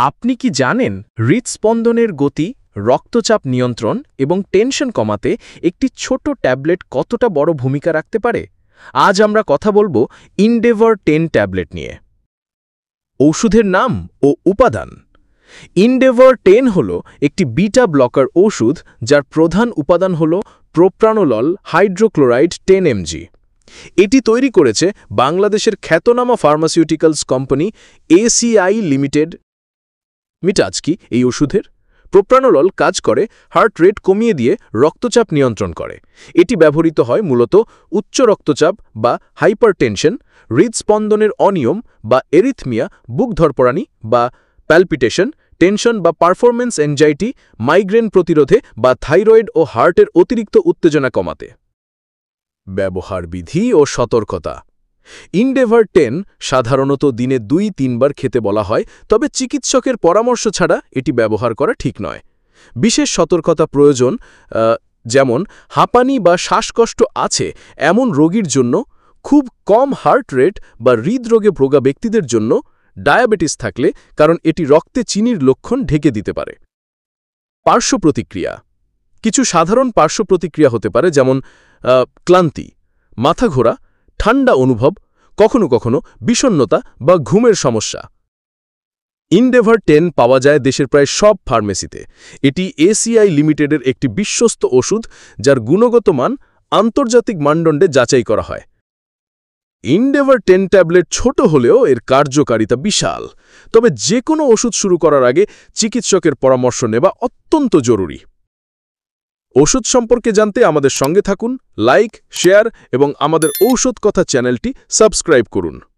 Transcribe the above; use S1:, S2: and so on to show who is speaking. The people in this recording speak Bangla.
S1: আপনি কি জানেন হৃদস্পন্দনের গতি, রক্তচাপ নিয়ন্ত্রণ এবং টেনশন কমাতে একটি ছোট ট্যাবলেট কতটা বড় ভূমিকা রাখতে পারে? আজ আমরা কথা বলবো ইনডেভর 10 ট্যাবলেট নিয়ে। ঔষধের নাম ও উপাদান। ইনডেভর 10 হল একটি বিটা ব্লকার ওষুধ যার প্রধান উপাদান হল প্রোপ্রানোলল হাইড্রোক্লোরাইড 10 mg। এটি তৈরি করেছে বাংলাদেশের খ্যাতনামা ফার্মাসিউটিক্যালস কোম্পানি ACI লিমিটেড। মিটাজ কি এই ওষুধের? প্রোপ্রানোলল কাজ করে হার্ট রেট কমিয়ে দিয়ে রক্তচাপ নিয়ন্ত্রণ করে। এটি ব্যবহৃত হয় মূলত উচ্চ রক্তচাপ বা হাইপারটেনশন, হৃদস্পন্দনের অনিয়ম বা এরিথমিয়া, বুক ধরপড়ানি বা প্যালপিটেশন, টেনশন বা পারফরম্যান্স অ্যাংজাইটি, মাইগ্রেন প্রতিরোধে বা থাইরয়েড ও হার্টের অতিরিক্ত উত্তেজনা কমাতে। ব্যবহার বিধি ও সতর্কতা। ইনডেভর 10 সাধারণত দিনে 2-3 বার খেতে বলা হয়, তবে চিকিৎসকের পরামর্শ ছাড়া এটি ব্যবহার করা ঠিক নয়। বিশেষ সতর্কতা প্রয়োজন, যেমন হাঁপানি বা শ্বাসকষ্ট আছে এমন রোগীর জন্য, খুব কম হার্ট রেট বা হৃদরোগে ভোগা ব্যক্তিদের জন্য, ডায়াবেটিস থাকলে, কারণ এটি রক্তে চিনির লক্ষণ ঢেকে দিতে পারে। পার্শ্ব প্রতিক্রিয়া। কিছু সাধারণ পার্শ্ব প্রতিক্রিয়া হতে পারে, যেমন ক্লান্তি, মাথা ঘোরা, ঠান্ডা অনুভব, কখনো কখনো বিষণ্ণতা বা ঘুমের সমস্যা। ইনডেভর 10 পাওয়া যায় দেশের প্রায় সব ফার্মেসিতে। এটি ACI লিমিটেডের একটি বিশ্বস্ত ওষুধ যার গুণগত মান আন্তর্জাতিক মানদণ্ডে যাচাই করা হয়। ইনডেভর 10 ট্যাবলেট ছোট হলেও এর কার্যকারিতা বিশাল, তবে যে কোনো ওষুধ শুরু করার আগে চিকিৎসকের পরামর্শ নেওয়া অত্যন্ত জরুরি। ওষুধ সম্পর্কে জানতে আমাদের সঙ্গে থাকুন, লাইক, শেয়ার এবং আমাদের ঔষধ কথা চ্যানেলটি সাবস্ক্রাইব করুন।